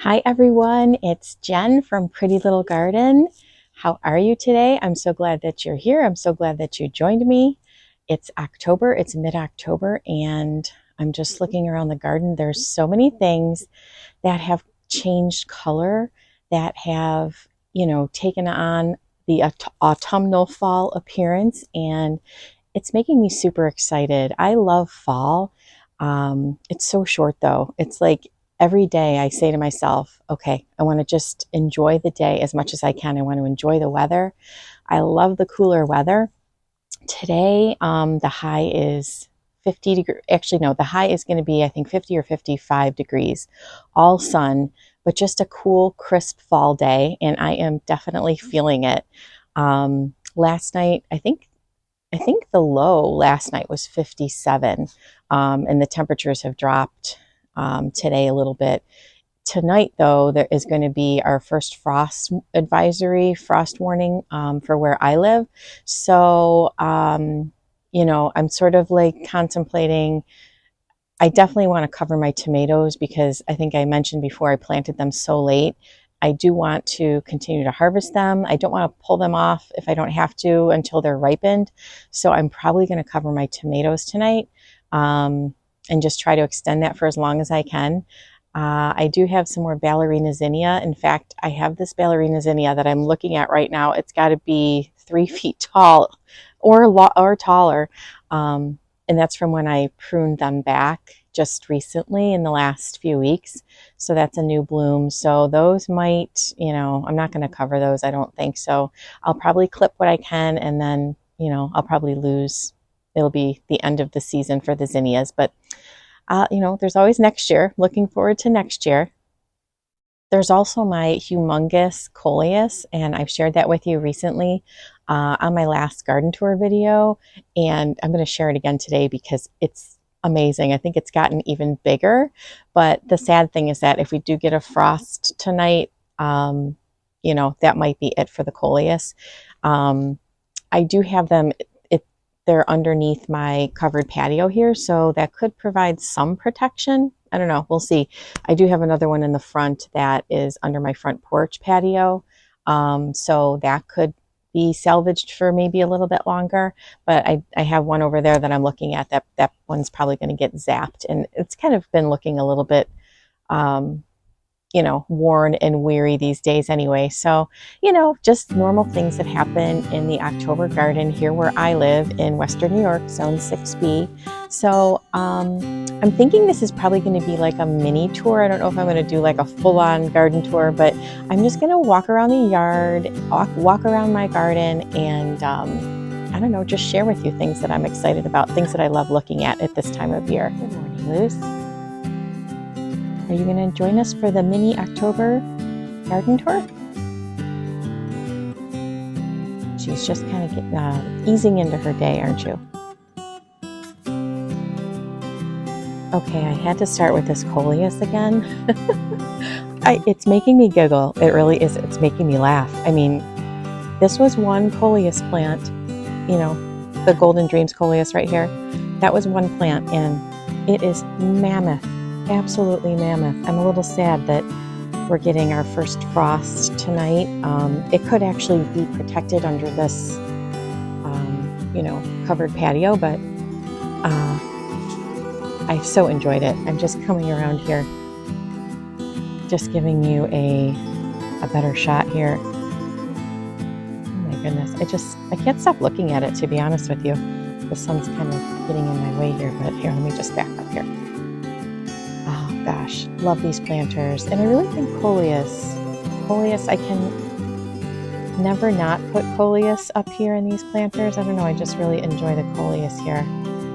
Hi everyone, it's Jen from Pretty Little Garden. How are you today? I'm so glad that you're here. I'm so glad that you joined me. It's October, it's mid-October, and I'm just looking around the garden. There's so many things that have changed color, that have, taken on the autumnal fall appearance, and it's making me super excited. I love fall. It's so short though. It's like every day I say to myself, okay, I want to just enjoy the day as much as I can. I want to enjoy the weather. I love the cooler weather. Today, the high is 50 degrees. Actually, no, the high is going to be, I think, 50 or 55 degrees, all sun, but just a cool, crisp fall day. And I am definitely feeling it. Last night, I think the low last night was 57, and the temperatures have dropped today a little bit. Tonight, though, there is going to be our first frost advisory, frost warning for where I live. So, I'm sort of like contemplating. I definitely want to cover my tomatoes because I think I mentioned before I planted them so late. I do want to continue to harvest them. I don't want to pull them off if I don't have to until they're ripened. So I'm probably going to cover my tomatoes tonight and just try to extend that for as long as I can. I do have some more ballerina zinnia. In fact, I have this ballerina zinnia that I'm looking at right now. It's got to be 3 feet tall or taller. And that's from when I pruned them back just recently in the last few weeks. So that's a new bloom. So those might, I'm not going to cover those, I don't think. So I'll probably clip what I can, and then, I'll probably lose. It'll be the end of the season for the zinnias. But, there's always next year. Looking forward to next year. There's also my humongous coleus, and I've shared that with you recently on my last garden tour video, and I'm going to share it again today because it's amazing. I think it's gotten even bigger, but the sad thing is that if we do get a frost tonight, that might be it for the coleus. I do have them, they're underneath my covered patio here, so that could provide some protection. I don't know, we'll see. I do have another one in the front that is under my front porch patio, so that could be salvaged for maybe a little bit longer. But I have one over there that I'm looking at, that one's probably going to get zapped, and it's kind of been looking a little bit worn and weary these days anyway. So, just normal things that happen in the October garden here where I live in Western New York, Zone 6B. So, I'm thinking this is probably going to be like a mini tour. I don't know if I'm going to do like a full-on garden tour, but I'm just going to walk around the yard, walk around my garden, and I don't know, just share with you things that I'm excited about, things that I love looking at this time of year. Good morning, Luce. Are you going to join us for the mini October garden tour? She's just kind of getting, easing into her day, aren't you? Okay, I had to start with this coleus again. It's making me giggle. It really is. It's making me laugh. I mean, this was one coleus plant, the Golden Dreams coleus right here. That was one plant, and it is mammoth. Absolutely mammoth. I'm a little sad that we're getting our first frost tonight. It could actually be protected under this, covered patio, but I've so enjoyed it. I'm just coming around here, just giving you a better shot here. Oh my goodness, I can't stop looking at it, to be honest with you. The sun's kind of getting in my way here, but here, let me just back up here. Oh gosh, love these planters. And I really think coleus, I can never not put coleus up here in these planters. I don't know, I just really enjoy the coleus here.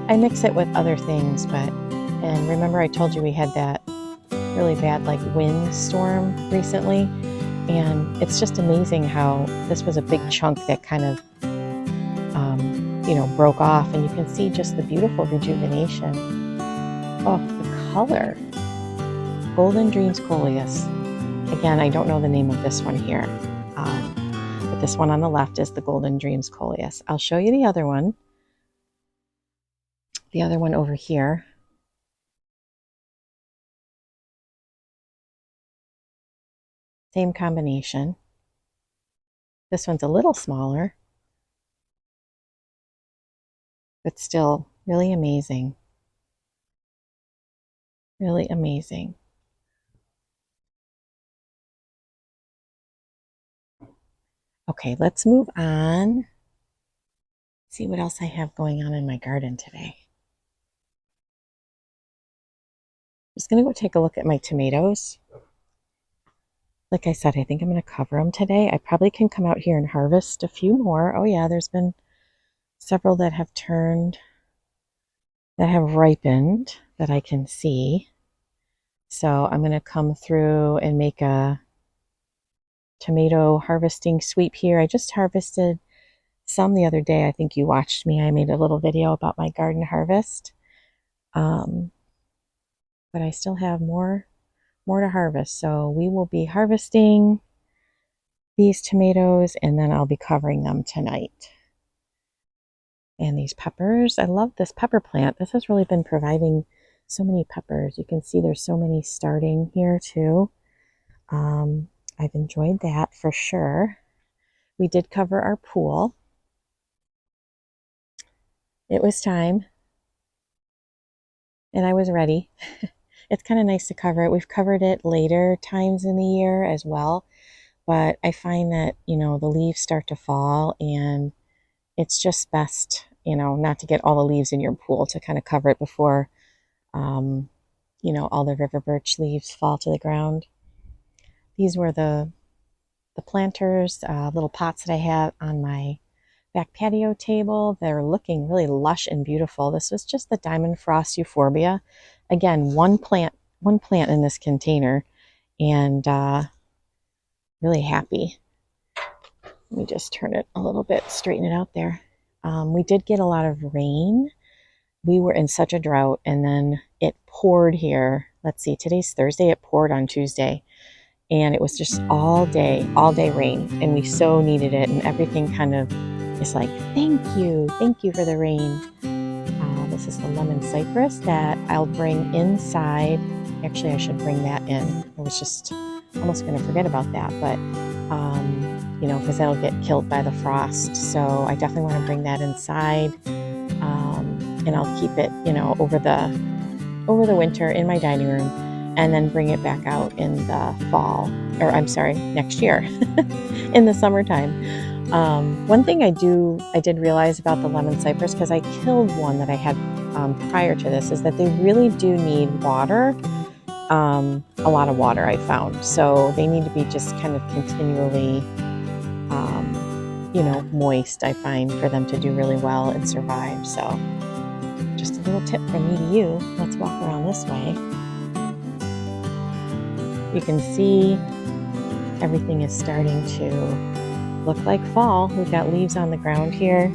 I mix it with other things, and remember I told you we had that really bad wind storm recently, and it's just amazing how this was a big chunk that kind of broke off, and you can see just the beautiful rejuvenation. Oh, the color. Golden Dreams coleus. Again, I don't know the name of this one here, but this one on the left is the Golden Dreams coleus. I'll show you the other one. The other one over here Same combination. This one's a little smaller, but still really amazing. Really amazing. Okay, let's move on. See what else I have going on in my garden today. Just gonna go take a look at my tomatoes. Like I said, I think I'm gonna cover them today. I probably can come out here and harvest a few more. Oh yeah, there's been several that have turned, that have ripened that I can see. So I'm gonna come through and make a tomato harvesting sweep here. I just harvested some the other day. I think you watched me. I made a little video about my garden harvest. But I still have more to harvest. So we will be harvesting these tomatoes and then I'll be covering them tonight. And these peppers, I love this pepper plant. This has really been providing so many peppers. You can see there's so many starting here too. I've enjoyed that for sure. We did cover our pool. It was time and I was ready. It's kind of nice to cover it. We've covered it later times in the year as well, but I find that, the leaves start to fall and it's just best, not to get all the leaves in your pool, to kind of cover it before, all the river birch leaves fall to the ground. These were the planters, little pots that I have on my back patio table. They're looking really lush and beautiful. This was just the Diamond Frost Euphorbia. Again, one plant in this container, and really happy. Let me just turn it a little bit, straighten it out there. We did get a lot of rain. We were in such a drought, and then it poured here. Let's see, today's Thursday. It poured on Tuesday, and it was just all day rain, and we so needed it, and everything kind of is like, thank you for the rain. This is the lemon cypress that I'll bring inside. Actually, I should bring that in. I was just almost going to forget about that, but because that'll get killed by the frost. So I definitely want to bring that inside, and I'll keep it, over the winter in my dining room, and then bring it back out in the fall, or I'm sorry, next year, in the summertime. One thing I did realize about the lemon cypress, because I killed one that I had prior to this, is that they really do need water. A lot of water, I found. So they need to be just kind of continually, moist, I find, for them to do really well and survive. So just a little tip from me to you. Let's walk around this way. You can see everything is starting to look like fall. We've got leaves on the ground here.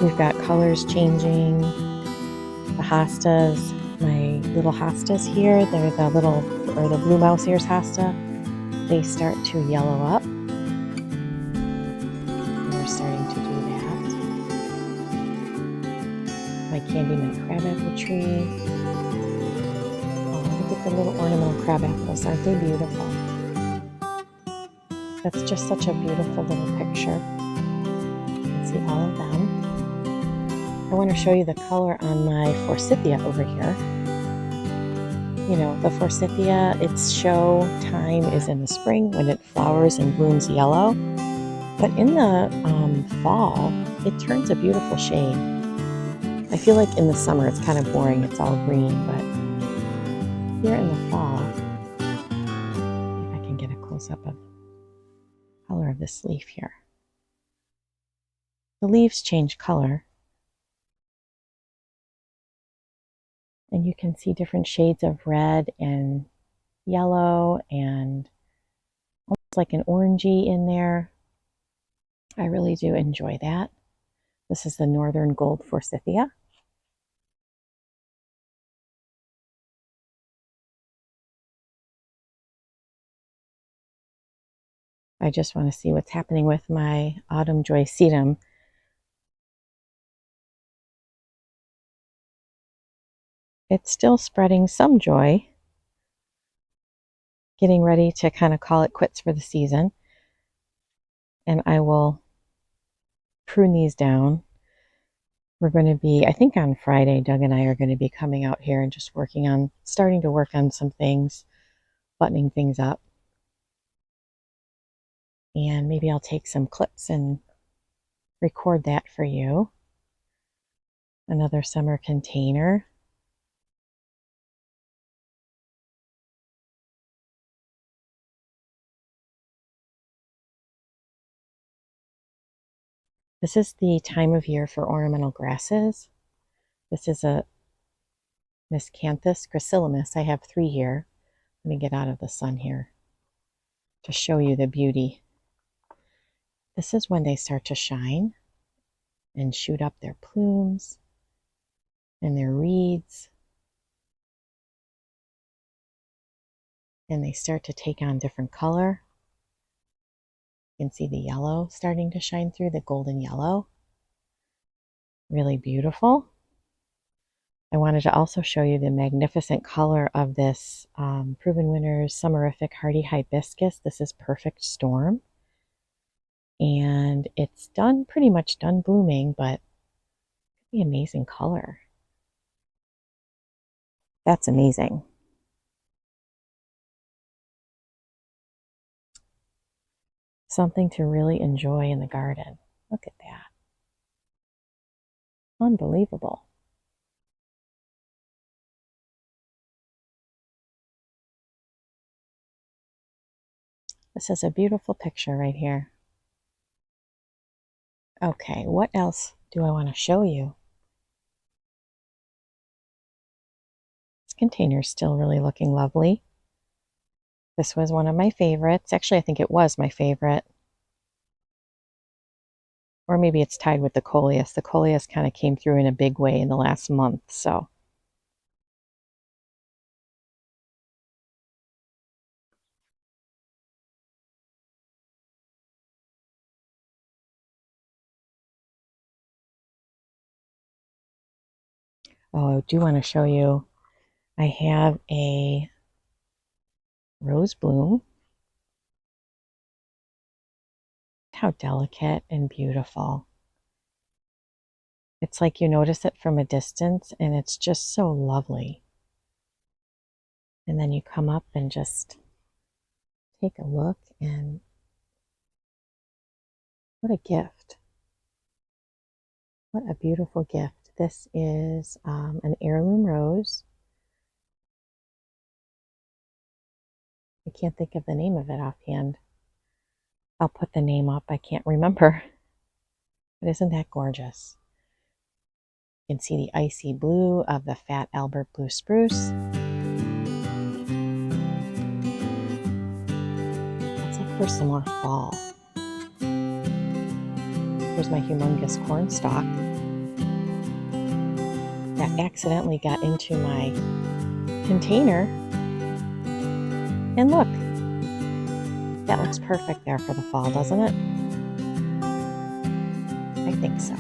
We've got colors changing. The hostas, my little hostas here, they're the blue mouse ears hosta. They start to yellow up. And we're starting to do that. My Candyman crabapple tree. Oh, look at the little ornamental crab apples. Aren't they beautiful? That's just such a beautiful little picture. You can see all of them. I want to show you the color on my forsythia over here. The forsythia, its show time is in the spring when it flowers and blooms yellow. But in the fall, it turns a beautiful shade. I feel like in the summer it's kind of boring, it's all green, but here in the fall, if I can get a close-up of the color of this leaf here. The leaves change color, and you can see different shades of red and yellow and almost like an orangey in there. I really do enjoy that. This is the Northern Gold Forsythia. I just want to see what's happening with my Autumn Joy Sedum. It's still spreading some joy. getting ready to kind of call it quits for the season. And I will prune these down. We're going to be, I think on Friday, Doug and I are going to be coming out here and just starting to work on some things, buttoning things up. And maybe I'll take some clips and record that for you. Another summer container. This is the time of year for ornamental grasses. This is a Miscanthus gracilis. I have 3 here. Let me get out of the sun here to show you the beauty. This is when they start to shine and shoot up their plumes and their reeds. And they start to take on different color. You can see the yellow starting to shine through, the golden yellow. Really beautiful. I wanted to also show you the magnificent color of this Proven Winners Summerific Hardy Hibiscus. This is Perfect Storm. And it's pretty much done blooming, but the amazing color. That's amazing. Something to really enjoy in the garden. Look at that. Unbelievable. This is a beautiful picture right here. Okay, what else do I want to show you? This container's still really looking lovely. This was one of my favorites. Actually, I think it was my favorite. Or maybe it's tied with the coleus. The coleus kind of came through in a big way in the last month, so. Oh, I do want to show you, I have a rose bloom. How delicate and beautiful. It's like you notice it from a distance and it's just so lovely. And then you come up and just take a look, and what a gift. What a beautiful gift. This is an heirloom rose. I can't think of the name of it offhand. I'll put the name up. I can't remember. But isn't that gorgeous? You can see the icy blue of the Fat Albert Blue Spruce. Let's look for some more fall. Here's my humongous cornstalk that accidentally got into my container. And look, that looks perfect there for the fall, doesn't it? I think so.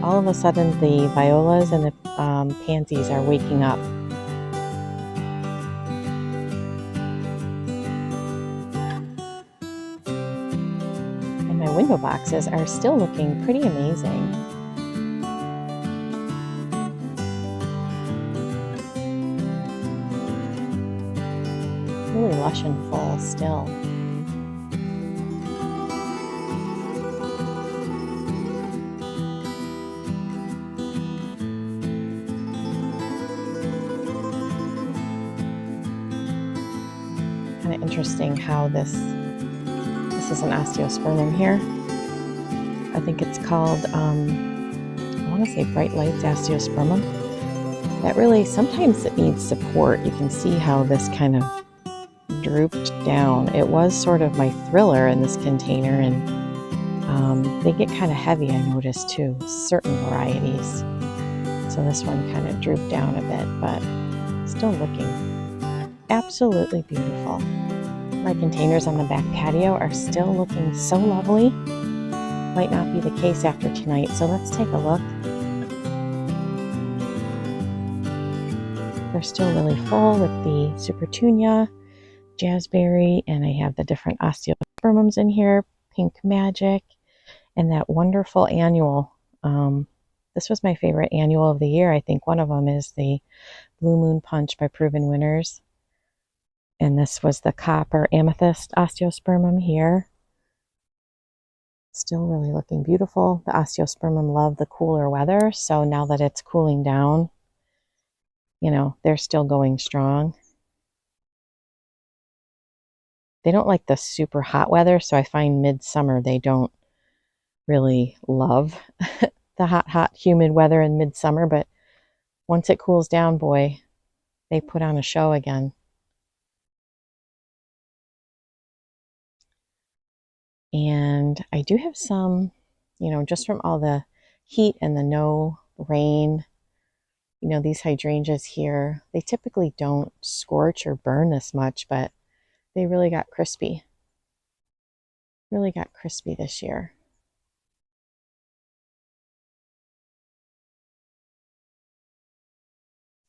All of a sudden, the violas and the pansies are waking up. And my window boxes are still looking pretty amazing. Really lush and full still. Kind of interesting how this is an osteospermum here. I think it's called, I want to say Bright Lights osteospermum. That really, sometimes it needs support. You can see how this kind of drooped down. It was sort of my thriller in this container, and they get kind of heavy, I noticed too, certain varieties. So this one kind of drooped down a bit, but still looking absolutely beautiful. butterfly containers on the back patio are still looking so lovely. Might not be the case after tonight, so let's take a look. They're still really full with the Supertunia, Jazzberry, and I have the different Osteospermums in here, Pink Magic, and that wonderful annual. This was my favorite annual of the year. I think one of them is the Blue Moon Punch by Proven Winners. And this was the Copper Amethyst Osteospermum here. Still really looking beautiful. The Osteospermum love the cooler weather, so now that it's cooling down, you know, they're still going strong. They don't like the super hot weather, so I find midsummer they don't really love the hot, humid weather in midsummer, but once it cools down, boy, they put on a show again. And I do have some, you know, just from all the heat and the no rain, you know, these hydrangeas here, they typically don't scorch or burn this much, but they really got crispy. Really got crispy this year.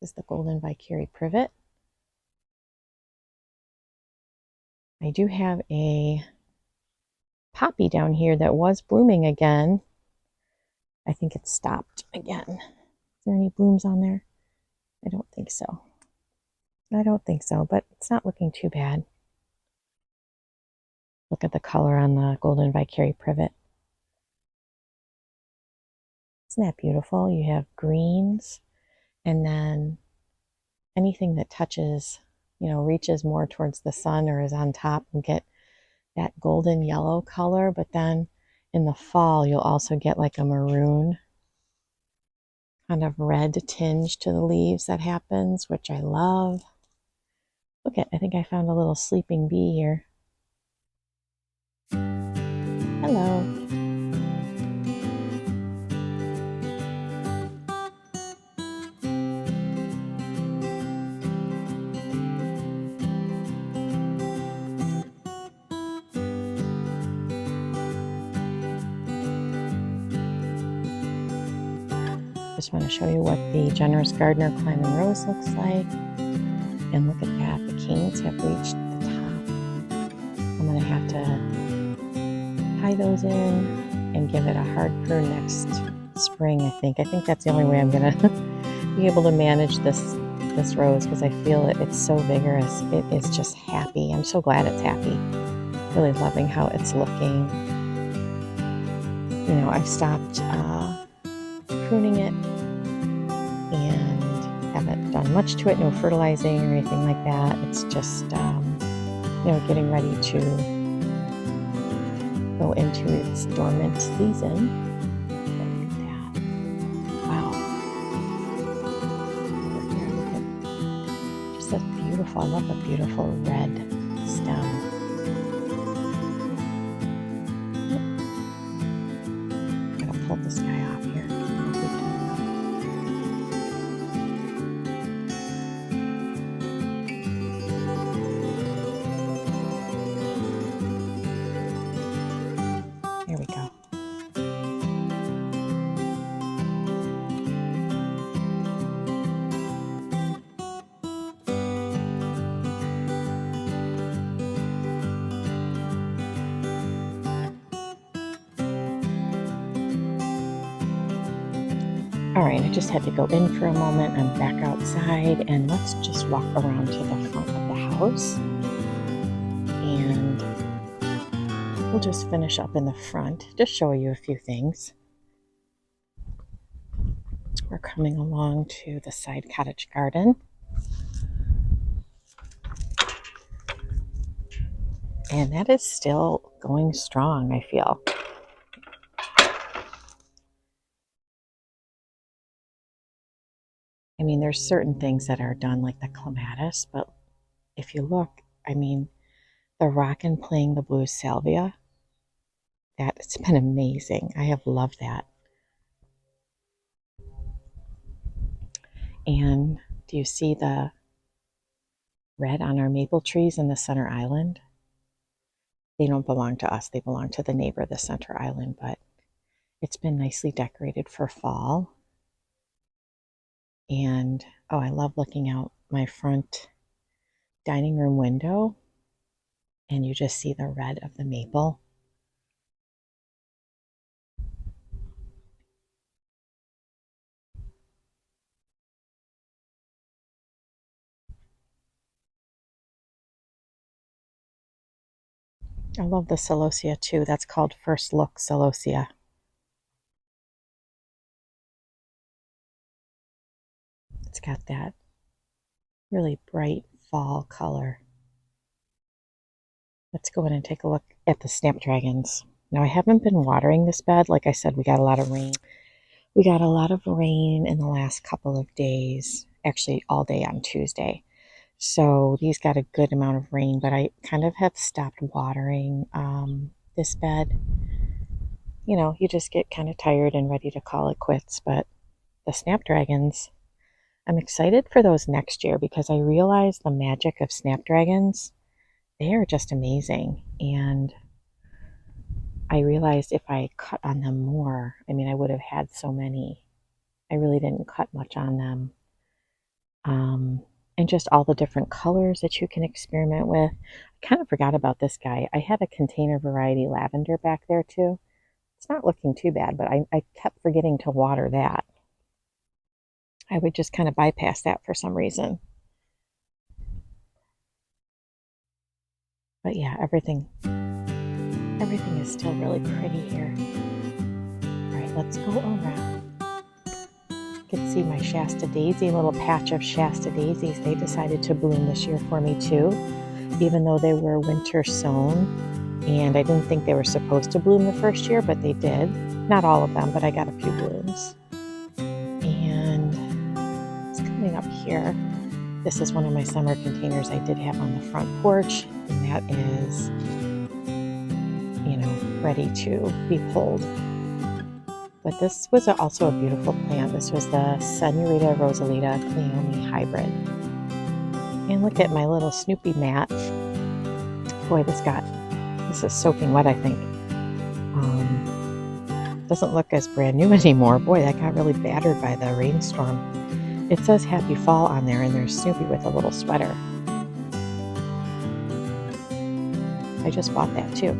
This is the Golden Vicary Privet. I do have a poppy down here that was blooming again. I think it stopped again. Is there any blooms on there? I don't think so. I don't think so, but it's not looking too bad. Look at the color on the Golden Vicary Privet. Isn't that beautiful? You have greens, and then anything that touches, you know, reaches more towards the sun or is on top will get that golden yellow color, but then in the fall you'll also get like a maroon kind of red tinge to the leaves that happens, which I love. Look at, I think I found a little sleeping bee here. Hello. Just want to show you what the Generous Gardener Climbing Rose looks like. And look at that, the canes have reached the top. I'm going to have to tie those in and give it a hard prune next spring, I think. I think that's the only way I'm going to be able to manage this rose, because I feel it's so vigorous. It is just happy. I'm so glad it's happy. Really loving how it's looking. You know, I've stopped pruning it and haven't done much to it, no fertilizing or anything like that. It's just, you know, getting ready to go into its dormant season. Look at that. Wow. Look at, just that's beautiful. I love the beautiful red stem. I'm going to pull this guy off here. There we go. All right, I just had to go in for a moment. I'm back outside, and let's just walk around to the front of the house. And we'll just finish up in the front, just show you a few things. We're coming along to the side cottage garden. And that is still going strong, I feel. I mean, there's certain things that are done like the clematis, but if you look, I mean, the rockin' playing the blue salvia, that's been amazing. I have loved that. And do you see the red on our maple trees in the center island? They don't belong to us. They belong to the neighbor, the center island, but it's been nicely decorated for fall. And oh, I love looking out my front dining room window and you just see the red of the maple. I love the celosia too. That's called First Look Celosia. It's got that really bright fall color. Let's go in and take a look at the snapdragons. Now, I haven't been watering this bed. Like I said, we got a lot of rain. We got a lot of rain in the last couple of days, actually all day on Tuesday. So these got a good amount of rain, but I kind of have stopped watering this bed. You know, you just get kind of tired and ready to call it quits. But the snapdragons, I'm excited for those next year because I realize the magic of snapdragons. They are just amazing. And I realized if I cut on them more, I mean, I would have had so many. I really didn't cut much on them. And just all the different colors that you can experiment with. I kind of forgot about this guy. I had a container variety lavender back there too. It's not looking too bad, but I kept forgetting to water that. I would just kind of bypass that for some reason. But yeah, everything is still really pretty here. All right, let's go around. You can see my Shasta daisy, a little patch of Shasta daisies. They decided to bloom this year for me too, even though they were winter sown. And I didn't think they were supposed to bloom the first year, but they did. Not all of them, but I got a few blooms. And it's coming up here. This is one of my summer containers I did have on the front porch, and that is, you know, ready to be pulled. But this was also a beautiful plant. This was the Senorita Rosalita Cleome hybrid. And look at my little Snoopy mat. Boy, this is soaking wet, I think. Doesn't look as brand new anymore. Boy, that got really battered by the rainstorm. It says Happy Fall on there, and there's Snoopy with a little sweater. I just bought that too.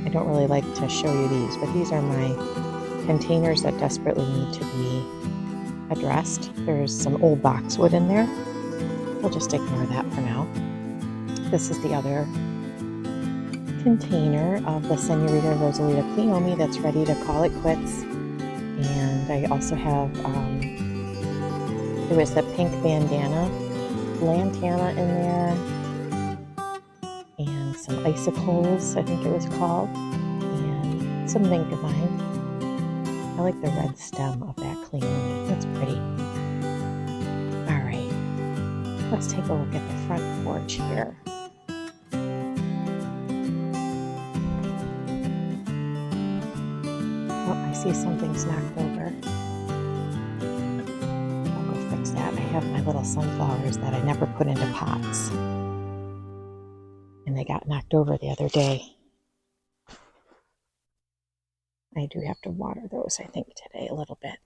I don't really like to show you these, but these are my containers that desperately need to be addressed. There's some old boxwood in there. We'll just ignore that for now. This is the other container of the Senorita Rosalita Cleome that's ready to call it quits. And I also have, there was the pink bandana lantana in there, and some icicles, I think it was called, and some Vinkavine. I like the red stem of that Cleome. That's pretty. All right, let's take a look at the front porch here. Oh, I see something's knocked over. I'll go fix that. I have my little sunflowers that I never put into pots, and they got knocked over the other day. I do have to water those, I think, today a little bit.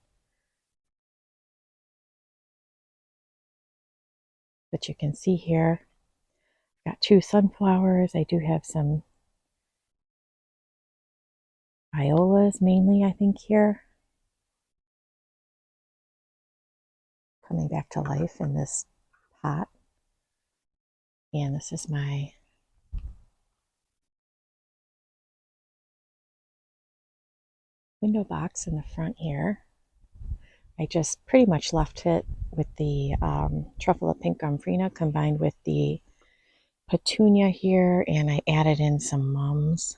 But you can see here, I've got 2 sunflowers. I do have some violas mainly, I think, here. Coming back to life in this pot. And this is my window box in the front here. I just pretty much left it with the Truffula Pink Gomphrena combined with the petunia here, and I added in some mums.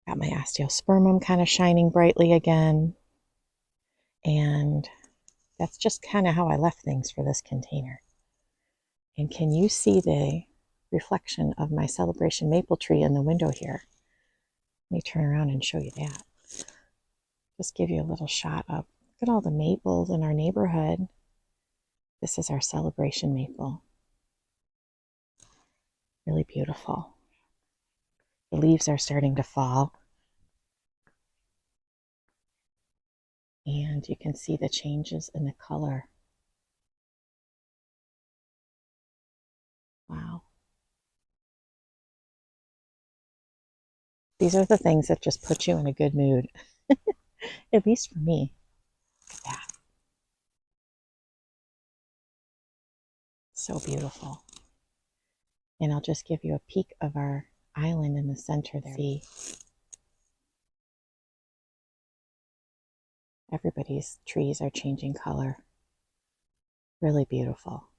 Got my osteospermum kind of shining brightly again. And that's just kind of how I left things for this container. And can you see the reflection of my celebration maple tree in the window here? Let me turn around and show you that. Just give you a little shot of, look at all the maples in our neighborhood. This is our celebration maple. Really beautiful. The leaves are starting to fall, and you can see the changes in the color. Wow. These are the things that just put you in a good mood, at least for me. Look at that. So beautiful. And I'll just give you a peek of our island in the center there. See, everybody's trees are changing color. Really beautiful.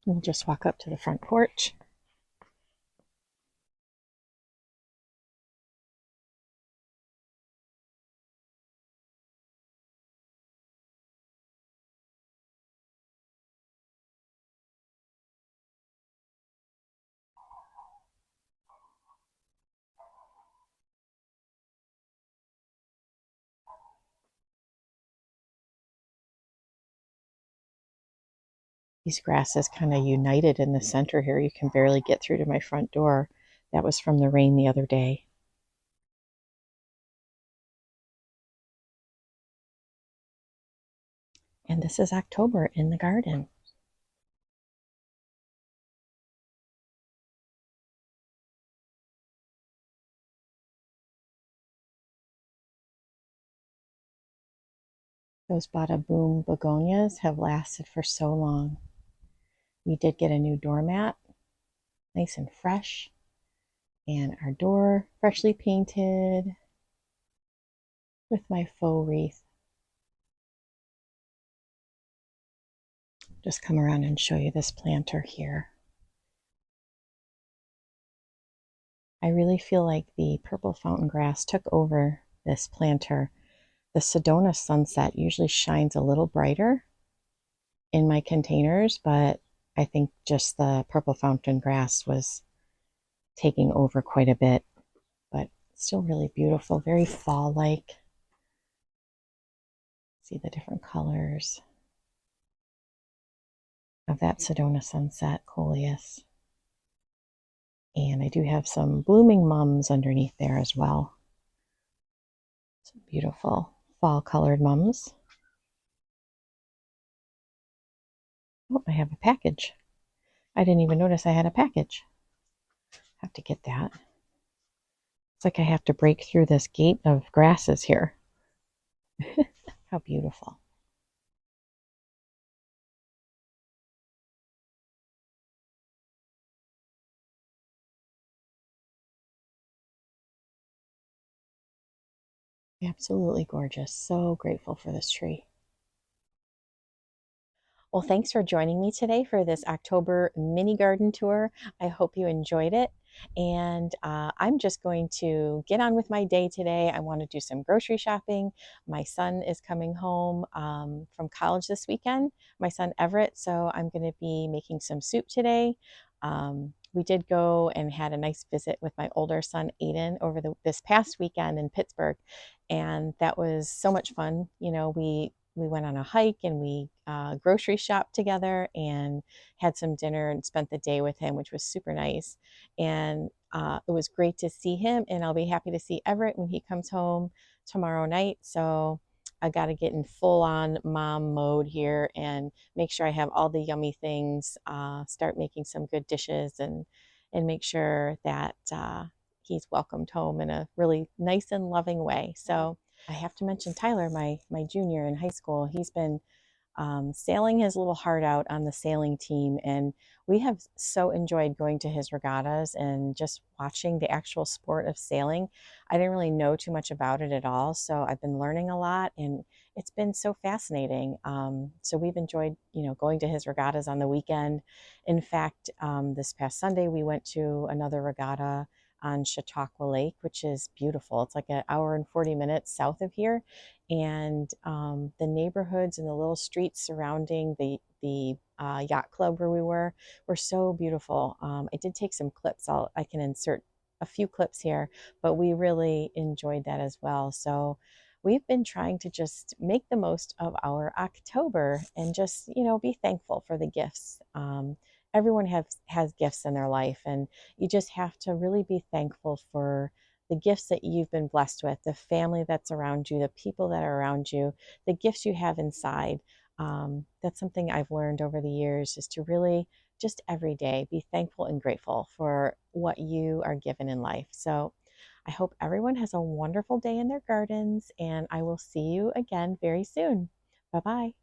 We'll just walk up to the front porch. These grasses kind of united in the center here. You can barely get through to my front door. That was from the rain the other day. And this is October in the garden. Those Bada Boom begonias have lasted for so long. We did get a new doormat, nice and fresh, and our door freshly painted with my faux wreath. Just come around and show you this planter here. I really feel like the purple fountain grass took over this planter. The Sedona sunset usually shines a little brighter in my containers, but I think just the purple fountain grass was taking over quite a bit, but still really beautiful, very fall-like. See the different colors of that Sedona sunset coleus. And I do have some blooming mums underneath there as well. Some beautiful fall colored mums. Oh, I have a package. I didn't even notice I had a package. Have to get that. It's like I have to break through this gate of grasses here. How beautiful. Absolutely gorgeous. So grateful for this tree. Well, thanks for joining me today for this October mini garden tour. I hope you enjoyed it. And I'm just going to get on with my day today. I want to do some grocery shopping. My son is coming home from college this weekend, my son Everett. So I'm going to be making some soup today. We did go and had a nice visit with my older son Aiden over this past weekend in Pittsburgh, and that was so much fun. You know, we went on a hike and we grocery shopped together and had some dinner and spent the day with him, which was super nice. And it was great to see him. And I'll be happy to see Everett when he comes home tomorrow night. So I got to get in full on mom mode here and make sure I have all the yummy things, start making some good dishes and make sure that he's welcomed home in a really nice and loving way. So I have to mention Tyler, my junior in high school. He's been sailing his little heart out on the sailing team, and we have so enjoyed going to his regattas and just watching the actual sport of sailing. I didn't really know too much about it at all, so I've been learning a lot, and it's been so fascinating. So we've enjoyed, going to his regattas on the weekend. In fact, this past Sunday we went to another regatta on Chautauqua Lake, which is beautiful. It's like an hour and 40 minutes south of here, and the neighborhoods and the little streets surrounding the yacht club where we were so beautiful. I did take some clips. I can insert a few clips here, but we really enjoyed that as well. So we've been trying to just make the most of our October and just, be thankful for the gifts. Everyone has gifts in their life, and you just have to really be thankful for the gifts that you've been blessed with, the family that's around you, the people that are around you, the gifts you have inside. That's something I've learned over the years, is to really just every day be thankful and grateful for what you are given in life. So I hope everyone has a wonderful day in their gardens, and I will see you again very soon. Bye bye.